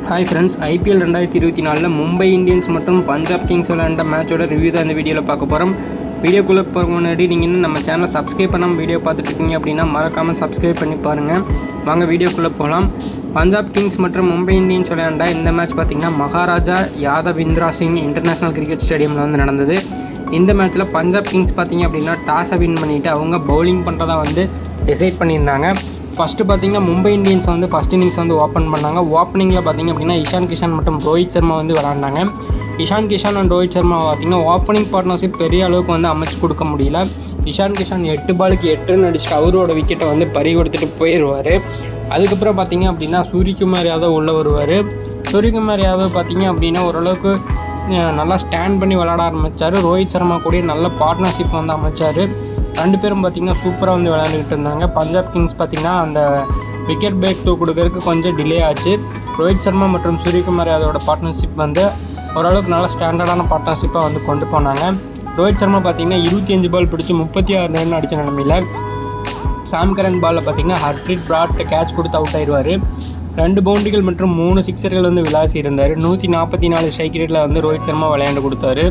Hi friends, IPL 2024 Mumbai Indians மற்றும் Punjab Kings விளையாண்ட மேட்சோட ரிவ்யூ தான் இந்த வீடியோவில் பார்க்க போகிறோம். வீடியோக்குள்ளே போக முன்னாடி நீங்கள் இன்னும் நம்ம சேனலை சப்ஸ்கிரைப் பண்ணாமல் வீடியோ பார்த்துட்டு இருக்கீங்க அப்படின்னா மறக்காமல் சப்ஸ்கிரைப் பண்ணி பாருங்கள். வாங்க வீடியோக்குள்ளே போகலாம். பஞ்சாப் கிங்ஸ் மற்றும் மும்பை இந்தியன்ஸ் விளையாண்ட இந்த மேட்ச் பார்த்திங்கன்னா மகாராஜா யாதவிந்திரா சிங் இன்டர்நேஷ்னல் கிரிக்கெட் ஸ்டேடியமில் வந்து நடந்தது. இந்த மேட்ச்சில் பஞ்சாப் கிங்ஸ் பார்த்திங்க அப்படின்னா டாஸை வின் பண்ணிவிட்டு அவங்க பவுலிங் பண்ணுறதா வந்து டிசைட் பண்ணியிருந்தாங்க. ஃபஸ்ட்டு பார்த்திங்கன்னா மும்பை இந்தியன்ஸ் வந்து ஃபஸ்ட் இன்னிங்ஸ் வந்து ஓப்பன் பண்ணாங்க. ஓப்பனிங்கில் பார்த்திங்க அப்படின்னா இஷான் கிஷன் மற்றும் ரோஹித் சர்மா வந்து விளாண்டாங்க. இஷான் கிஷன் அண்ட் ரோஹித் சர்மா பார்த்திங்கன்னா ஓப்பனிங் பார்ட்னர்ஷிப் பெரிய அளவுக்கு வந்து அமைச்சு கொடுக்க முடியல. இஷான் கிஷன் 8 பாலுக்கு 8 ரன் அடிச்சுட்டு அவரோட விக்கெட்டை வந்து பறி கொடுத்துட்டு போயிடுவார். அதுக்கப்புறம் பார்த்திங்க அப்படின்னா சூரியகுமார் யாதவ் உள்ளே வருவார். சூரியகுமார் யாதவ் பார்த்திங்க அப்படின்னா ஓரளவுக்கு நல்லா ஸ்டாண்ட் பண்ணி விளாட ஆரம்பித்தார். ரோஹித் சர்மா கூட நல்ல பார்ட்னர்ஷிப் வந்து அமைச்சார். ரெண்டு பேரும் பார்த்திங்கன்னா சூப்பராக வந்து விளையாண்டுக்கிட்டு இருந்தாங்க. பஞ்சாப் கிங்ஸ் பார்த்திங்கன்னா அந்த விக்கெட் பிரேக் கொடுக்கறதுக்கு கொஞ்சம் டிலே ஆச்சு. ரோஹித் சர்மா மற்றும் சூரியகுமார் யாதவோட பார்ட்னர்ஷிப் வந்து ஓரளவுக்கு நல்ல ஸ்டாண்டர்டான பார்ட்னர்ஷிப்பாக வந்து கொண்டு போனாங்க. ரோஹித் சர்மா பார்த்திங்கன்னா 25 பால் பிடிச்சி 36 ரன் அடித்த நிலமையில் சாம் கரன் பாலில் பார்த்திங்கன்னா ஹர்ப்ரீத் பிராட் கேட்ச் கொடுத்து அவுட் ஆயிடுவார். 2 பவுண்டரிகள் மற்றும் 3 சிக்ஸர்கள் வந்து விளாசி இருந்தார். 144 ஸ்ட்ரைக் ரேட்டில் வந்து ரோஹித் சர்மா விளையாண்டு கொடுத்தாரு.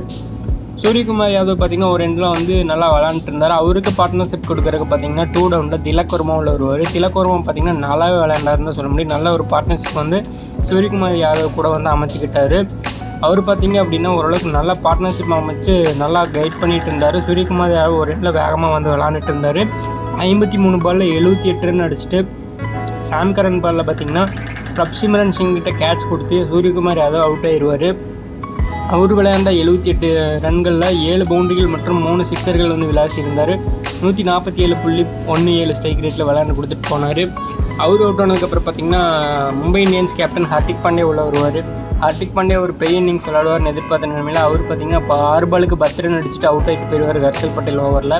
சூரியகுமார் யாதவ் பார்த்திங்கன்னா ஒரு ரெண்டில் வந்து நல்லா விளாண்டுட்டு இருந்தார். அவருக்கு பார்ட்னர்ஷிப் கொடுக்குறதுக்கு பார்த்திங்கன்னா 2 டவுனில் திலக் வர்மாவில் வருவார். திலக் வர்மா பார்த்திங்கன்னா நல்லாவே விளையாண்டாருன்னு சொல்ல முடியும். நல்ல ஒரு பார்ட்னர்ஷிப் வந்து சூரியகுமார் யாதவ் கூட வந்து அமைச்சிக்கிட்டார். அவர் பார்த்திங்க அப்படின்னா ஓரளவுக்கு நல்ல பார்ட்னர்ஷிப் அமைச்சு நல்லா கைட் பண்ணிகிட்டு இருந்தார். சூரியகுமார் யாதவ் ஒரு ரெண்டில் வேகமாக வந்து விளாண்டுட்டு இருந்தார். 53 பாலில் 78 ரன் அடிச்சுட்டு சாம் கரன் பாலில் பார்த்திங்கன்னா பிரப்சிம்ரன் சிங் கிட்ட கேட்ச் கொடுத்து சூரியகுமார் யாதவ் அவுட் ஆயிடுவார். அவர் விளையாண்ட 78 ரன்களில் 7 பவுண்டரிகள் மற்றும் 3 சிக்ஸர்கள் வந்து விளாசி இருந்தார். 147.17 ஸ்ட்ரைக் ரேட்டில் விளையாண்டு கொடுத்துட்டு போனார். அவர் அவுட் ஆனதுக்கப்புறம் பார்த்திங்கன்னா மும்பை இந்தியன்ஸ் கேப்டன் ஹர்திக் பாண்டியா உள்ள வருவார். ஹர்திக் பாண்டியா ஒரு பெரிய இன்னிங்ஸ் விளையாடுவார்னு எதிர்பார்த்த நிலைமையில் அவர் பார்த்திங்கன்னா 6 பாலுக்கு 10 ரன் அடிச்சுட்டு அவுட் ஆகிட்டு போயிடுவார் ஹர்ஷல் பட்டேல் ஓவரில்.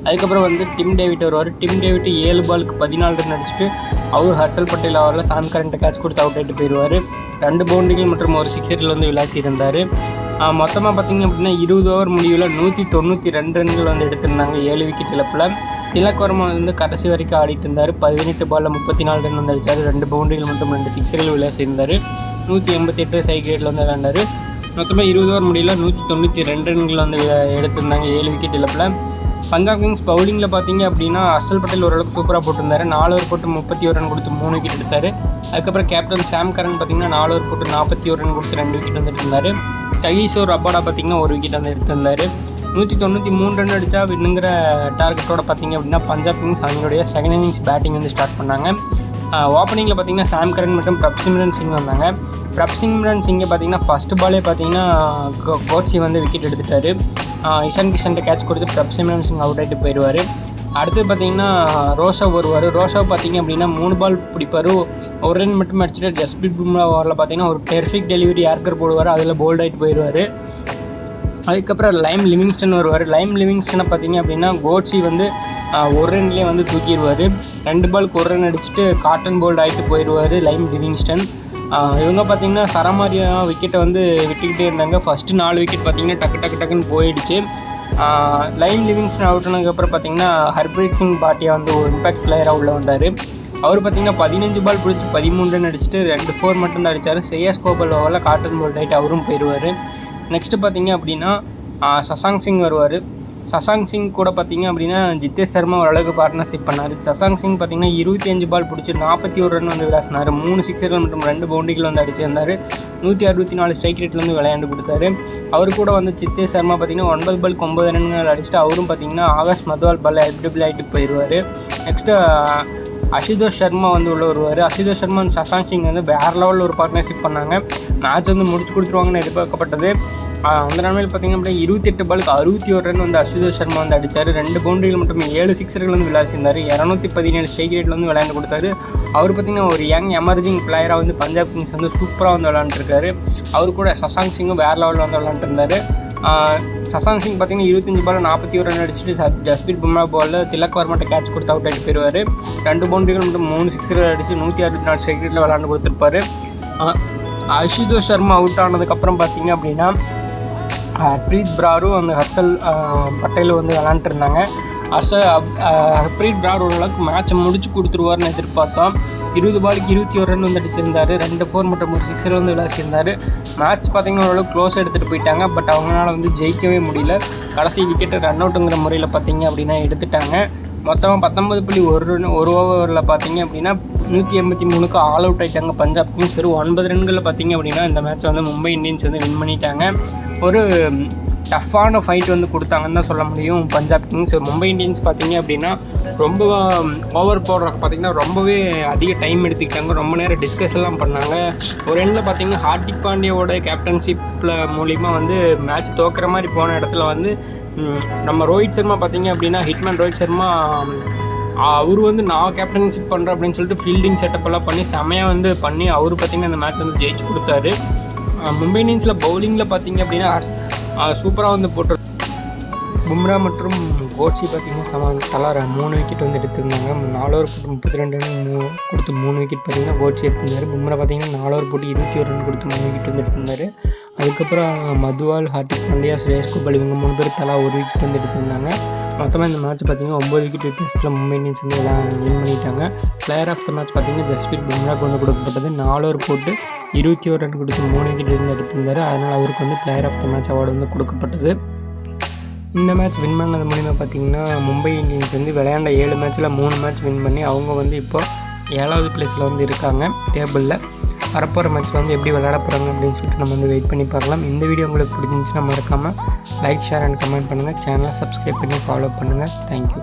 அதுக்கப்புறம் வந்து டிம் டேவிட் வருவார். டிம் டேவிட் 7 பாலுக்கு 14 ரன் அடிச்சுட்டு அவர் ஹர்ஷல் பட்டேல் ஓவரில் சாம் கரண்ட்டை கேட்ச் கொடுத்து அவுட் ஆகிட்டு போயிடுவார். 2 பவுண்டரிகள் மற்றும் ஒரு சிக்ஸரில் வந்து விளாசி இருந்தார். மொத்தமாக பார்த்திங்க அப்படின்னா 20 ஓவர் முடிவில் 192 ரன்கள் வந்து எடுத்திருந்தாங்க 7 விக்கெட் இழப்பில். திலக் வர்மா வந்து கடைசி வரைக்கும் ஆடிட்டு இருந்தார். 18 பாலில் 34 ரன் வந்து அடித்தார். 2 பவுண்டரிகள் மற்றும் 2 சிக்ஸர்கள் விளாசி இருந்தார். 188 ஸ்ட்ரைக் ரேட்டில் வந்து விளையாண்டார். மொத்தமாக 20 ஓவர் முடிவில் 192 ரன்கள் வந்து எடுத்திருந்தாங்க 7 விக்கெட் இழப்பில். பஞ்சாப் கிங்ஸ் பவுலிங்கில் பார்த்திங்க அப்படின்னா ஹர்ஷல் பட்டேல் ஓரளவுக்கு சூப்பராக போட்டிருந்தார். 4 ஓவர் போட்டு 31 ரன் கொடுத்து 3 விக்கெட் எடுத்தார். அதுக்கப்புறம் கேப்டன் சாம் கரன் பார்த்திங்கன்னா 4 ஓவர் போட்டு 41 ரன் கொடுத்து 2 விக்கெட் வந்து எடுத்திருந்தார். ககிசோர் ரபாடா பார்த்திங்கன்னா 1 விக்கெட் வந்து எடுத்திருந்தார். 193 ரன் அடித்தா வின்னுங்கிற டார்கெட்டோட பார்த்திங்க அப்படின்னா பஞ்சாப் கிங்ஸ் அவங்களுடைய செகண்ட் இன்னிங்ஸ் பேட்டிங் வந்து ஸ்டார்ட் பண்ணாங்க. ஓப்பனிங்கில் பார்த்திங்கன்னா சாம் கரன் மற்றும் பிரப்சிம்ரன் சிங் வந்தாங்க. பிரப்சிம்ரன் சிங்கை பார்த்திங்கன்னா ஃபஸ்ட்டு பாலே பார்த்திங்கன்னா கோட்ஸி வந்து விக்கெட் எடுத்துட்டார். இஷான் கிஷன்ட்ட கேட்ச் கொடுத்து பிரப்சிம்ரன் சிங் அவுட் ஆகிட்டு போயிடுவார். அடுத்து பார்த்திங்கன்னா ரோஷவ் வருவார். ரோஷவ் பார்த்திங்க அப்படின்னா 3 பால் பிடிப்பார். 1 ரன் மட்டும் அடிச்சுட்டு ஜஸ்பிரீத் பும்ரா ஓவரில் பார்த்திங்கன்னா ஒரு பெர்ஃபெக்ட் டெலிவரி ஏர்கர் போடுவார். அதில் போல்ட் ஆகிட்டு போயிடுவார். அதுக்கப்புறம் லைம் லிவிங்ஸ்டன் வருவார். லைம் லிவிங்ஸ்டனை பார்த்திங்க அப்படின்னா கோட்ஸி வந்து 1 ரன்லேயே வந்து தூக்கிடுவார். 2 பாலுக்கு 1 ரன் அடிச்சுட்டு காட்டன் போல்ட் ஆகிட்டு போயிடுவார் லைம் லிவிங்ஸ்டன். இவங்க பார்த்திங்கன்னா சரமாரியாக விக்கெட்டை வந்து விட்டுக்கிட்டே இருந்தாங்க. ஃபஸ்ட்டு 4 விக்கெட் பார்த்திங்கன்னா டக்குன்னு போயிடுச்சு. லைம் லிவிங்ஸ்டன் அவுட் ஆனதுக்கப்புறம் பார்த்திங்கன்னா ஹர்ப்ரீத் சிங் பாட்டியா வந்து ஒரு இம்பாக்ட் பிளேயராக உள்ளே வந்தார். அவர் பார்த்திங்கன்னா 15 பால் பிடிச்சி 13 ரன் அடிச்சுட்டு 2 4 மட்டும் தான் அடித்தார். ஸ்ரேயாஸ் கோபால் ஓவரில் காட்டன் போல்ட் ஆகிட்டு அவரும் போயிடுவார். நெக்ஸ்ட்டு பார்த்திங்க அப்படின்னா சசாங் சிங் வருவார். சசாங் சிங் கூட பார்த்திங்க அப்படின்னா ஜித்தேஷ் சர்மா ஓரளவுக்கு பார்ட்னர்ஷிப் பண்ணார். சசாங் சிங் பார்த்திங்கன்னா 25 பால் பிடிச்சி 41 ரன் வந்து விளாசினார். 3 சிக்ஸர்கள் மற்றும் 2 பவுண்டரிகள் வந்து அடிச்சிருந்தார். 164 ஸ்ட்ரைக் ரேட்டில் வந்து விளையாண்டு கொடுத்தாரு. அவர் கூட வந்து ஜித்தேஷ் சர்மா பார்த்திங்கன்னா 9 பாலுக்கு 9 ரன்கள் அடிச்சுட்டு அவரும் பார்த்திங்கன்னா ஆகாஷ் மத்வால் பால் எல்பிடபிள் ஆகிட்டு போயிடுவார். நெக்ஸ்ட்டு அசுதோஷ் சர்மா வந்து உள்ள வருவார். அசுதோஷ் சர்மா அண்ட் சசாங் சிங் வந்து வேறு லெவலில் ஒரு பார்ட்னர்ஷிப் பண்ணாங்க. மேட்ச் வந்து முடிச்சு கொடுத்துருவாங்கன்னு எதிர்பார்க்கப்பட்டது. அந்த நிலைமையில் பார்த்திங்க அப்படின்னா 28 பாலுக்கு 61 ரன் வந்து அசுதோஷ் சர்மா வந்து அடித்தார். 2 பவுண்டரிகள் மற்றும் 7 சிக்ஸர்கள் வந்து விளாசிருந்தார். 217 ஸ்ட்ரைக் ரேட்டில் வந்து விளையாண்டு கொடுத்தாரு. அவர் பார்த்திங்கன்னா ஒரு யங் எமர்ஜிங் பிளேயராக வந்து பஞ்சாப் கிங்ஸ் வந்து சூப்பராக வந்து விளாண்டுருக்காரு. அவர் கூட சசாங் சிங்கும் வேறு லெவலில் வந்து விளாண்டுருந்தார். சசாங் சிங் பார்த்திங்கன்னா 25 பால் 41 ரன் அடிச்சுட்டு ஜஸ்பிரீத் பும்ரா பாலில் திலக் வர்மாட்ட கேட்ச் கொடுத்து அவுட் ஆகிட்டு போயிடுவார். 2 பவுண்டரிகள் மற்றும் 3 சிக்ஸர்கள் அடித்து 164 ஸ்ட்ரைக் ரேட்டில் விளாண்டு கொடுத்துருப்பார். அசுதோஷ் சர்மா அவுட் ஆனதுக்கப்புறம் பார்த்திங்க அப்படின்னா ஹர்ப்ரீத் பிராரும் அந்த ஹர்ஷல் பட்டேல் வந்து விளாண்டுருந்தாங்க. ஹர்ப்ரீத் பிரார் ஓரளவுக்கு மேட்சை முடிச்சு கொடுத்துருவார்னு எதிர்பார்த்தோம். 20 பாலுக்கு 21 ரன் வந்து அடிச்சிருந்தார். 2 4 மற்றும் ஒரு 6 வந்து விளாசியிருந்தார். மேட்ச் பார்த்திங்கன்னா ஓரளவுக்கு க்ளோஸ் எடுத்துகிட்டு போயிட்டாங்க. பட் அவங்களால வந்து ஜெயிக்கவே முடியல. கடைசி விக்கெட்டு ரன் அவுட்டுங்கிற முறையில் பார்த்திங்க அப்படின்னா எடுத்துட்டாங்க. மொத்தமாக 19.1 ஓவரில் பார்த்திங்க அப்படின்னா 183க்கு ஆல் அவுட் ஆகிட்டாங்க பஞ்சாப் கிங்ஸ். வெறும் 9 ரன்களில் பார்த்திங்க அப்படின்னா இந்த மேட்ச்சை வந்து மும்பை இந்தியன்ஸ் வந்து வின் பண்ணிட்டாங்க. ஒரு டஃப்பான ஃபைட் வந்து கொடுத்தாங்கன்னு தான் சொல்ல முடியும் பஞ்சாப் கிங்ஸ். மும்பை இந்தியன்ஸ் பார்த்திங்க அப்படின்னா ரொம்ப ஓவர் போடுறதுக்கு பார்த்திங்கன்னா ரொம்பவே அதிக டைம் எடுத்துக்கிட்டாங்க. ரொம்ப நேரம் டிஸ்கஸ் எல்லாம் பண்ணாங்க. ஒரு எண்டில் பார்த்திங்கன்னா ஹார்திக் பாண்டியாவோட கேப்டன்ஷிப்பில் மூலிமா வந்து மேட்ச் தோக்குற மாதிரி போன இடத்துல வந்து நம்ம ரோஹித் சர்மா பார்த்திங்க அப்படின்னா ஹிட்மேன் ரோஹித் சர்மா அவர் வந்து நான் கேப்டன்ஷிப் பண்ணுறேன் அப்படின்னு சொல்லிட்டு ஃபீல்டிங் செட்டப்பெல்லாம் பண்ணி செமையாக வந்து பண்ணி அவர் பார்த்திங்கன்னா அந்த மேட்ச் வந்து ஜெயிச்சு கொடுத்தாரு. மும்பை இந்தியன்ஸில் பவுலிங்கில் பார்த்திங்க அப்படின்னா சூப்பராக வந்து போட்டு பும்ரா மற்றும் கோட்ஸி பார்த்திங்கன்னா தலா 3 விக்கெட் வந்து எடுத்திருந்தாங்க. 4 ஓவர் போட்டு 32 ரன் கொடுத்து 3 விக்கெட் பார்த்திங்கன்னா கோட்ஸி எடுத்திருந்தார். பும்ரா பார்த்திங்கன்னா 4 ஓவர் போட்டு 21 ரன் கொடுத்து 3 விக்கெட் வந்து எடுத்திருந்தார். அதுக்கப்புறம் மதுவால், ஹார்திக் பாண்டியா, ஸ்ரேயஸ் கோபால் இவங்க 3 பேர் தலா 1 விக்கெட் வந்து எடுத்திருந்தாங்க. மொத்தமாக இந்த மேட்ச் பார்த்திங்கன்னா 9 விக்கெட் வித்தியாசத்தில் மும்பை இந்தியன்ஸ் வந்து எல்லாம் வின் பண்ணிட்டாங்க. பிளேயர் ஆஃப் த மேட்ச் பார்த்திங்கன்னா ஜஸ்பிரீத் பும்ராக்கு வந்து கொடுக்கப்பட்டது. 4 ஓவர் போட்டு 21 ரன் கொடுத்து 3 விக்கெட் வந்து எடுத்திருந்தார். அதனால் அவருக்கு வந்து player of the match award வந்து கொடுக்கப்பட்டது. இந்த மேட்ச் வின் பண்ணது மூலிமா பார்த்திங்கன்னா மும்பை இந்தியன்ஸ் வந்து விளையாண்ட 7 மேட்ச்சில் 3 மேட்ச் வின் பண்ணி அவங்க வந்து இப்போ 7வது பிளேஸில் வந்து இருக்காங்க டேபிளில். வரப்போகிற மேட்ச்சில் வந்து எப்படி விளையாட போகிறாங்க அப்படின்னு சொல்லிட்டு நம்ம வந்து வெயிட் பண்ணி பார்க்கலாம். இந்த வீடியோ உங்களுக்கு பிடிச்சிருந்துச்சுன்னா மறக்காமல் லைக், ஷேர் அண்ட் கமெண்ட் பண்ணுங்கள். சேனலை சப்ஸ்கிரைப் பண்ணி ஃபாலோ பண்ணுங்கள். தேங்க்யூ.